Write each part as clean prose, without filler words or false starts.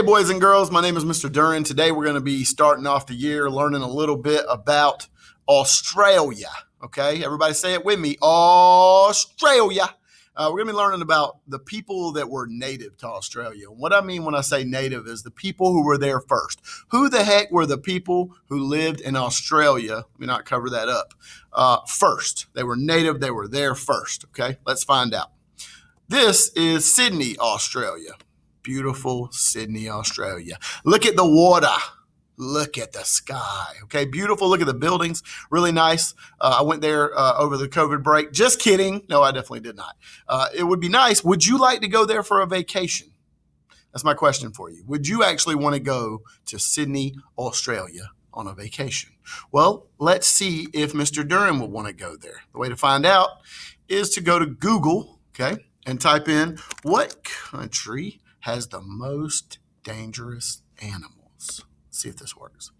Hey, boys and girls, my name is Mr. Duran. Today we're going to be starting off the year learning a little bit about Australia. Okay, everybody say it with me. Australia. We're going to be learning about the people that were native to Australia. And what I mean when I say native is the people who were there first. Who the heck were the people who lived in Australia? Let me not cover that up. First, they were native. They were there first. Okay, let's find out. This is Sydney, Australia. Beautiful Sydney, Australia. Look at the water. Look at the sky. Okay, beautiful. Look at the buildings. Really nice. I went there over the COVID break. Just kidding. No, I definitely did not. It would be nice. Would you like to go there for a vacation? That's my question for you. Would you actually want to go to Sydney, Australia on a vacation? Well, let's see if Mr. Duran will want to go there. The way to find out is to go to Google, okay, and type in what country has the most dangerous animals. Let's see if this works.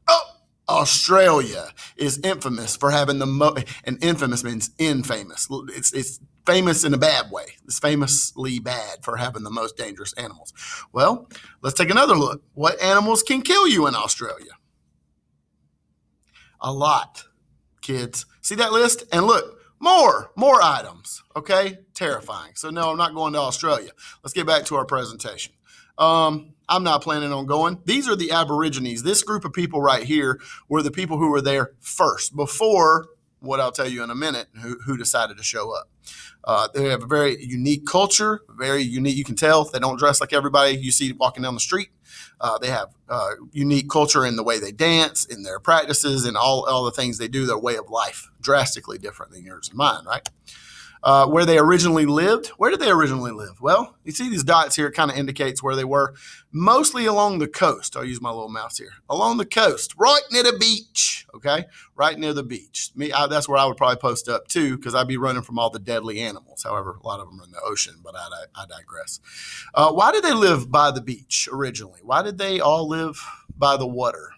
Oh, Australia is infamous for having the most, and infamous means infamous. It's famous in a bad way. It's famously bad for having the most dangerous animals. Well, let's take another look. What animals can kill you in Australia? A lot, kids. See that list? And look, more items, okay? Terrifying. So no, I'm not going to Australia. Let's get back to our presentation. I'm not planning on going. These are the Aborigines. This group of people right here were the people who were there first, before what I'll tell you in a minute, who decided to show up. They have a very unique culture, very unique. You can tell they don't dress like everybody you see walking down the street. They have unique culture in the way they dance, in their practices, and all the things they do, their way of life, drastically different than yours and mine, right? Where they originally lived. Where did they originally live? Well, you see these dots here. It kind of indicates where they were. Mostly along the coast. I'll use my little mouse here. Along the coast, right near the beach, okay? Right near the beach. That's where I would probably post up too, because I'd be running from all the deadly animals. However, a lot of them are in the ocean, but I digress. Why did they live by the beach originally? Why did they all live by the water?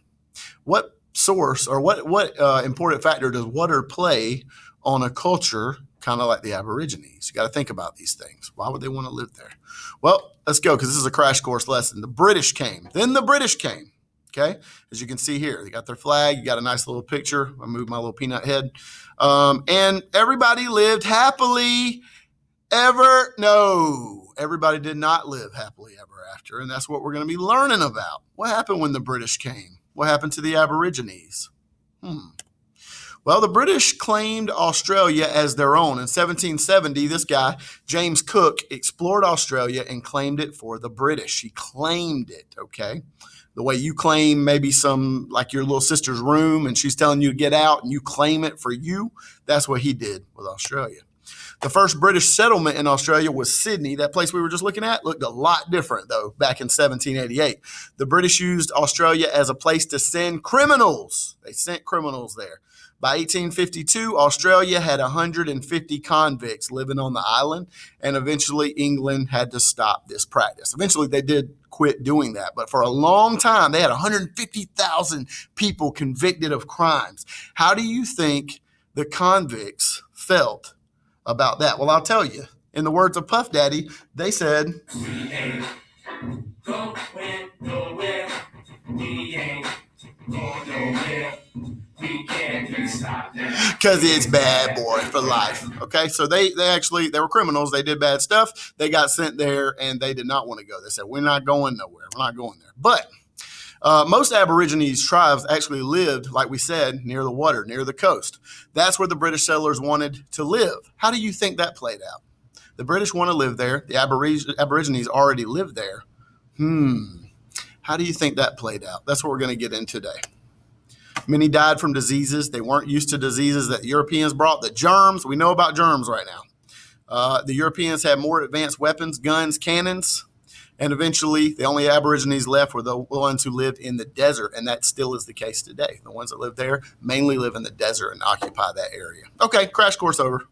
What source or what important factor does water play on a culture kind of like the Aborigines? You got to think about these things. Why would they want to live there? Well, let's go, because this is a crash course lesson. The British came. Then the British came. Okay, as you can see here, they got their flag. You got a nice little picture. I moved my little peanut head. And everybody lived happily ever. No, everybody did not live happily ever after. And that's what we're going to be learning about. What happened when the British came? What happened to the Aborigines? Well, the British claimed Australia as their own. In 1770, this guy, James Cook, explored Australia and claimed it for the British. He claimed it, okay? The way you claim maybe some, like your little sister's room, and she's telling you to get out and you claim it for you, that's what he did with Australia. The first British settlement in Australia was Sydney. That place we were just looking at looked a lot different, though, back in 1788. The British used Australia as a place to send criminals. They sent criminals there. By 1852, Australia had 150 convicts living on the island, and eventually England had to stop this practice. Eventually, they did quit doing that, but for a long time, they had 150,000 people convicted of crimes. How do you think the convicts felt about that? Well, I'll tell you. In the words of Puff Daddy, they said, "We ain't going nowhere. We ain't going nowhere. We can't be stopped because it's bad boy for life." Okay, so they were criminals. They did bad stuff. They got sent there, and they did not want to go. They said, "We're not going nowhere. We're not going there." But most Aborigines tribes actually lived, like we said, near the water, near the coast. That's where the British settlers wanted to live. How do you think that played out? The British want to live there. The Aborigines already lived there. How do you think that played out? That's what we're going to get into today. Many died from diseases. They weren't used to diseases that the Europeans brought. The germs, we know about germs right now. The Europeans had more advanced weapons, guns, cannons, and eventually the only Aborigines left were the ones who lived in the desert, and that still is the case today. The ones that live there mainly live in the desert and occupy that area. Okay, crash course over.